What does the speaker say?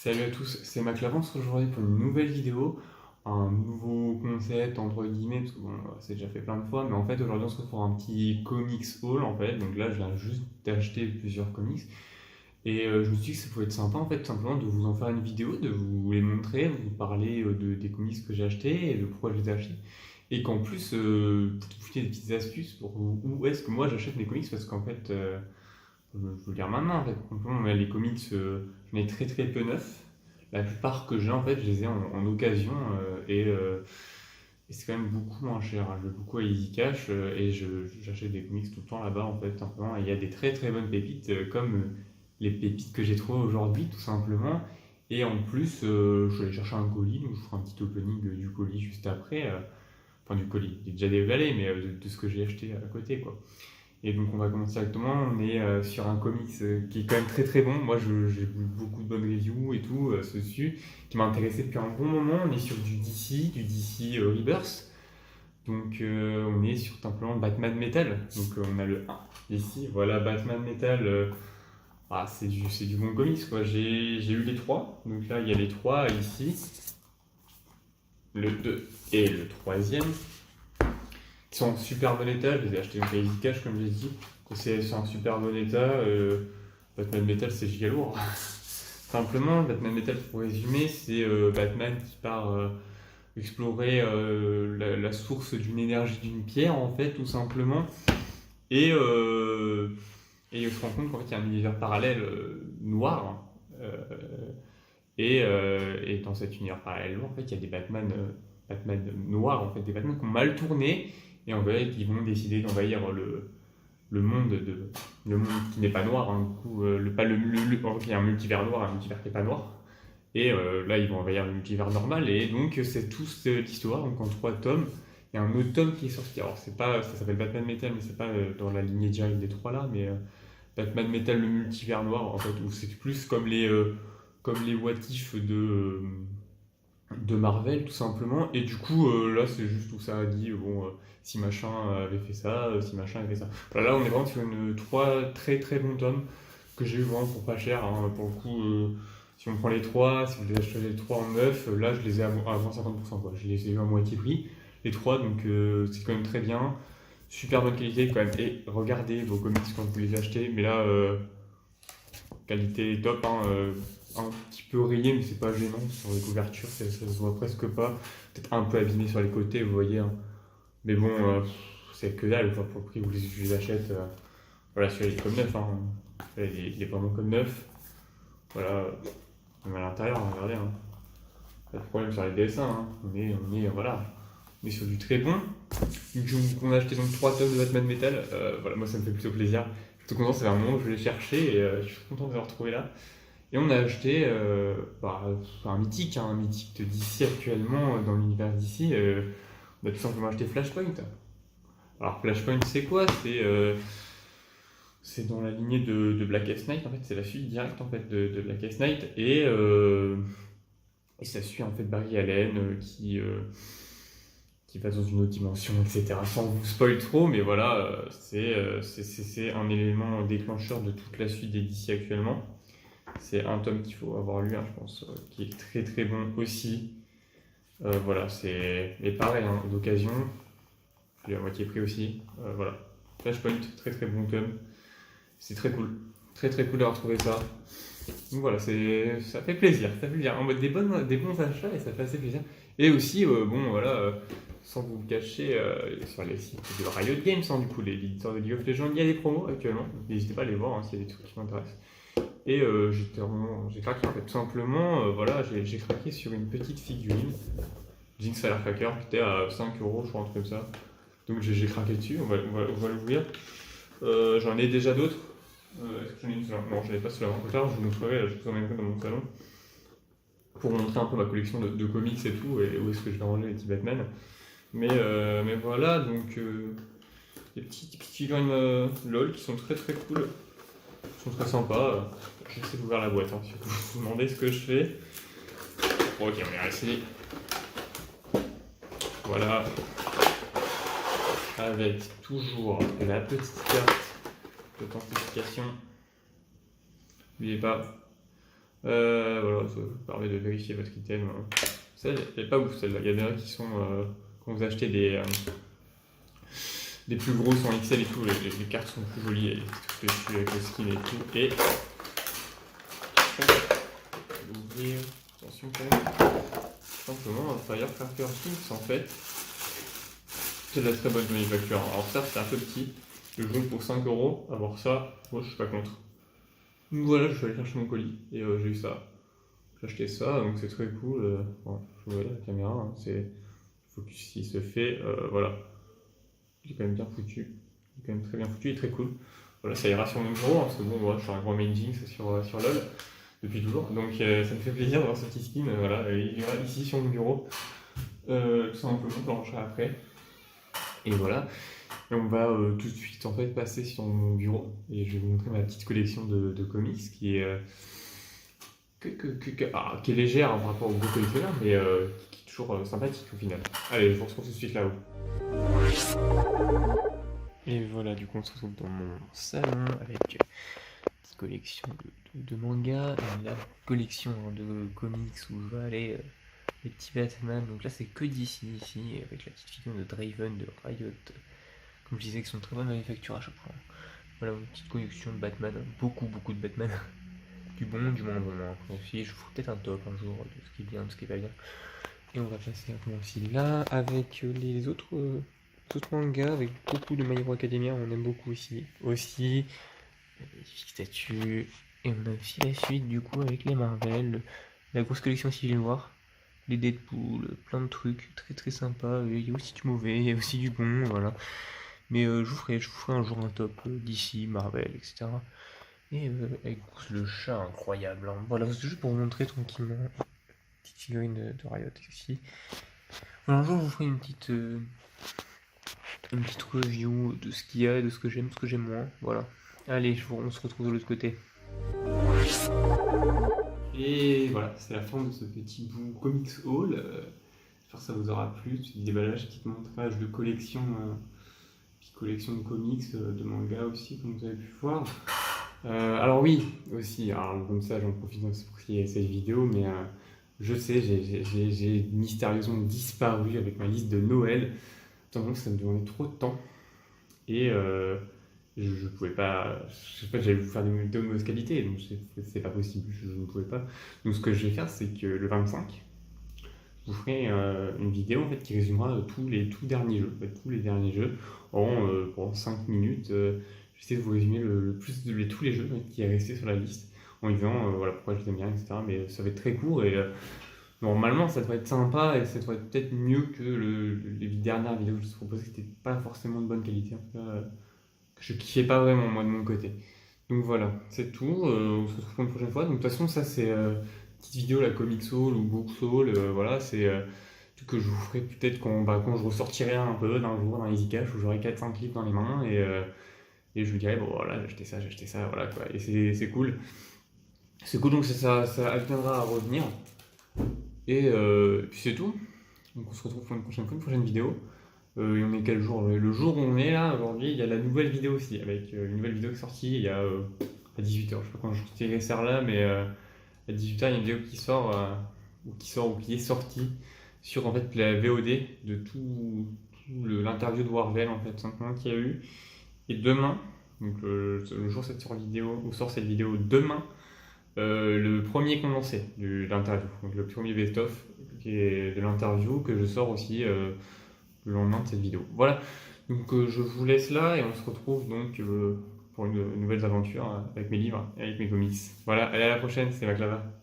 Salut à tous, c'est McLavant. On se retrouve aujourd'hui pour une nouvelle vidéo, un nouveau concept entre guillemets, parce que bon, c'est déjà fait plein de fois, mais en fait aujourd'hui on se retrouve pour un petit comics haul en fait, donc là je viens juste d'acheter plusieurs comics, et je me suis dit que ça pouvait être sympa en fait, tout simplement de vous en faire une vidéo, de vous les montrer, vous parler des comics que j'ai achetés et de pourquoi je les ai achetés, et qu'en plus vous donner des petites astuces pour où est-ce que moi j'achète mes comics, parce qu'en fait, je veux le dire maintenant en fait, simplement, mais les comics j'en ai très très peu neufs. La plupart que j'ai en fait, je les ai en occasion et c'est quand même beaucoup moins cher, hein. Je vais beaucoup à Easy Cash et j'achète des comics tout le temps là-bas en fait, simplement. Et il y a des très très bonnes pépites comme les pépites que j'ai trouvées aujourd'hui tout simplement. Et en plus, je suis allé chercher un colis, donc je ferai un petit opening du colis juste après. Enfin, du colis, il est déjà déballé, mais de ce que j'ai acheté à côté quoi. Et donc on va commencer directement, on est sur un comics qui est quand même très très bon. Moi j'ai vu beaucoup de bonnes reviews et tout dessus, qui m'a intéressé depuis un bon moment. On est sur du DC Rebirth. Donc on est sur simplement Batman Metal. Donc on a le 1 ici, voilà Batman Metal. C'est du bon comics quoi. J'ai eu les trois, donc là il y a les trois ici, le 2 et le troisième qui sont en super bon état. Je les ai achetés dans Easy Cash, comme j'ai dit. C'est en super bon état. Batman Metal, c'est giga lourd. Simplement, Batman Metal, pour résumer, c'est Batman qui part explorer la source d'une énergie d'une pierre, en fait, tout simplement. Et, euh, et il se rend compte qu'en fait, il y a un univers parallèle noir. Et dans cet univers parallèle noir, en fait, il y a des Batman noirs, en fait, des Batman qui ont mal tourné et en fait, ils vont décider d'envahir le monde le monde qui n'est pas noir, hein, du coup, pas il y a un multivers noir, un multivers qui n'est pas noir. Et là, ils vont envahir le multivers normal. Et donc, c'est toute l'histoire, donc en trois tomes. Il y a un autre tome qui est sorti. Alors, c'est pas, ça s'appelle Batman Metal, mais c'est pas dans la lignée directe des trois là, mais Batman Metal, le multivers noir, en fait, où c'est plus comme les what if de Marvel tout simplement. Et du coup là c'est juste où ça a dit bon si machin avait fait ça, si machin avait fait ça. Voilà, là on est vraiment sur une trois très très bons tomes que j'ai eu vraiment pour pas cher, hein. Pour le coup si on prend les trois, si vous les achetez les trois en neuf, là je les ai à moins 50% quoi. Je les ai eu à moitié prix les trois, donc c'est quand même très bien, super bonne qualité quand même. Et regardez vos comics quand vous les achetez, mais là qualité top, hein, un petit peu rayé, mais c'est pas gênant sur les couvertures, ça se voit presque pas. Peut-être un peu abîmé sur les côtés, vous voyez, hein. Mais bon, c'est que dalle, enfin, pour le prix où je les achète. Voilà, celui-là il est comme neuf, hein. Il est vraiment comme neuf. Voilà, même à l'intérieur, hein, regardez, hein. Pas de problème sur les dessins, hein. Voilà, on est sur du très bon. Donc, on a acheté donc 3 tomes de Batman Metal. Voilà, moi ça me fait plutôt plaisir. Je suis content, ça fait un moment que je les chercher et je suis content de les retrouver là. Et on a acheté un mythique de DC actuellement dans l'univers DC. On a tout simplement acheté Flashpoint. Alors Flashpoint c'est quoi? C'est dans la lignée de Blackest Night, en fait, c'est la suite directe en fait de Blackest Night et ça suit en fait Barry Allen qui va dans une autre dimension, etc. Sans vous spoil trop, mais voilà, c'est un élément déclencheur de toute la suite des DC actuellement. C'est un tome qu'il faut avoir lu, hein, je pense, qui est très très bon aussi. Voilà, c'est. Et pareil, hein, d'occasion, j'ai à moitié prix aussi. Voilà. Flashpoint, très très bon tome. C'est très cool. Très très cool d'avoir trouvé ça. Donc voilà, ça fait plaisir. Ça fait plaisir. En mode des bons achats et ça fait assez plaisir. Et aussi, bon voilà, sans vous le cacher, sur les sites de Riot Games, hein, du coup, les éditeurs de League of Legends, il y a des promos actuellement. Donc n'hésitez pas à les voir, hein, s'il y a des trucs qui m'intéressent. Et j'ai craqué en fait, tout simplement, voilà, j'ai craqué sur une petite figurine, Jinx Firecracker, qui était à 5 € je crois, un truc comme ça. Donc j'ai craqué dessus, on va l'ouvrir. J'en ai déjà d'autres. Est-ce que j'en ai une seule? Non, j'en ai pas celle-là. Plus tard, je vous montrerai, je vous emmènerai dans mon salon pour montrer un peu ma collection de comics et tout, et où est-ce que je vais ranger les petits Batman. Mais voilà, donc des petites figurines LOL qui sont très très cool, qui sont très sympas. J'essaie d'ouvrir la boîte, hein, si vous vous demandez ce que je fais. Bon, ok, on est resté. Voilà. Avec toujours la petite carte d'authentification. N'oubliez pas, Voilà, ça vous permet de vérifier votre item. Celle-là, elle est pas ouf celle-là. Il y en a qui sont, quand vous achetez des plus grosses en XL et tout, les cartes sont plus jolies, et tout dessus avec le skin et tout. Et ouvrir, attention quand même. Simplement, Firecracker Kings en fait, c'est de la très bonne manufacture. Alors ça, c'est un peu petit. Le jeu pour 5 euros, avoir ça, moi je suis pas contre. Donc voilà, je suis allé chercher mon colis et j'ai eu ça. J'ai acheté ça, donc c'est très cool. Bon, je vois la caméra, hein, c'est le focus qui se fait. Voilà, il est quand même bien foutu. Il est quand même très bien foutu et très cool. Voilà, ça ira sur mon bureau, hein, parce que bon, moi je suis un gros main Jinx sur LoL depuis toujours. Donc ça me fait plaisir d'avoir ce petit skin. Voilà, il ira ici sur mon bureau. Tout simplement, je le rangerai après. Et voilà. Et on va tout de suite en fait passer sur mon bureau et je vais vous montrer ma petite collection de comics qui est, qui est légère hein, par rapport aux gros collectionneurs, mais qui est toujours sympathique au final. Allez, je vous retrouve tout de suite là-haut. Et voilà, du coup on se retrouve dans mon salon avec une petite collection de mangas, et la collection hein, de comics où je vais aller les petits Batman. Donc là c'est que d'ici ici, avec la petite figure de Draven de Riot. Comme je disais, qui sont très bonnes manufactures à chaque fois. Voilà, une petite collection de Batman, beaucoup de Batman. Du bon, du moins bon. Après aussi, je ferai peut-être un top un jour de ce qui est bien, de ce qui est pas bien. Et on va passer un peu aussi là avec les autres mangas, avec beaucoup de My Hero Academia, on aime beaucoup ici. Aussi, magnifique statue. Et on a aussi la suite du coup avec les Marvel, la grosse collection Civil War, les Deadpool, plein de trucs très sympas. Il y a aussi du mauvais, il y a aussi du bon, voilà. Mais je vous ferai un jour un top d'ici, Marvel, etc. Et avec le chat incroyable. Hein. Voilà, c'est juste pour vous montrer tranquillement la petite figurine de Riot ici. Voilà, un jour je vous ferai une petite review de ce qu'il y a, de ce que j'aime moins. Voilà. Allez, on se retrouve de l'autre côté. Et voilà, c'est la fin de ce petit bout Comics Haul. J'espère que ça vous aura plu. Petit déballage, petit montrage de collection. Collection de comics, de mangas aussi, comme vous avez pu voir. Alors oui, aussi, alors comme ça j'en profite pour cette vidéo, mais je sais, j'ai mystérieusement disparu avec ma liste de Noël, tant que ça me demandait trop de temps, et je pouvais pas, je sais pas, j'allais vous faire de mauvaise qualité, donc c'est pas possible, je ne pouvais pas. Donc ce que je vais faire, c'est que le 25, je vous ferai une vidéo en fait, qui résumera tous les tout derniers jeux. En fait, tous les derniers jeux pendant 5 minutes. J'essaie de vous résumer le plus de tous les jeux qui est resté sur la liste en disant voilà, pourquoi je les aime bien, etc. Mais ça va être très court et normalement ça devrait être sympa et ça devrait être peut-être mieux que les dernières vidéos que je vous proposais qui n'étaient pas forcément de bonne qualité. En tout cas, que je kiffais pas vraiment moi de mon côté. Donc voilà, c'est tout. On se retrouve pour une prochaine fois. Donc de toute façon, ça c'est petite vidéo, la Comic Soul ou Book Soul, voilà, c'est tout que je vous ferai peut-être quand je ressortirai un peu d'un jour dans Easy Cash où j'aurai 4-5 livres dans les mains et je vous dirai, bon voilà, j'ai acheté ça, voilà quoi. Et c'est cool. C'est cool, donc ça viendra à revenir. Et puis c'est tout. Donc on se retrouve pour une prochaine vidéo. Et on est quel jour? Le jour où on est là, aujourd'hui, il y a la nouvelle vidéo aussi, avec une nouvelle vidéo qui est sortie il y a à 18h. Je sais pas quand je tirerai ça là, mais à 18h, il y a une vidéo qui sort, ou qui est sortie sur en fait la VOD de tout l'interview de Warvel en fait, simplement qu'il y a eu. Et demain, donc le jour où sort cette vidéo, demain, le premier condensé de l'interview, donc le premier best-of qui est de l'interview que je sors aussi le lendemain de cette vidéo. Voilà, donc je vous laisse là et on se retrouve donc pour une nouvelle aventure avec mes livres et avec mes comics. Voilà, allez à la prochaine, c'est Maclava.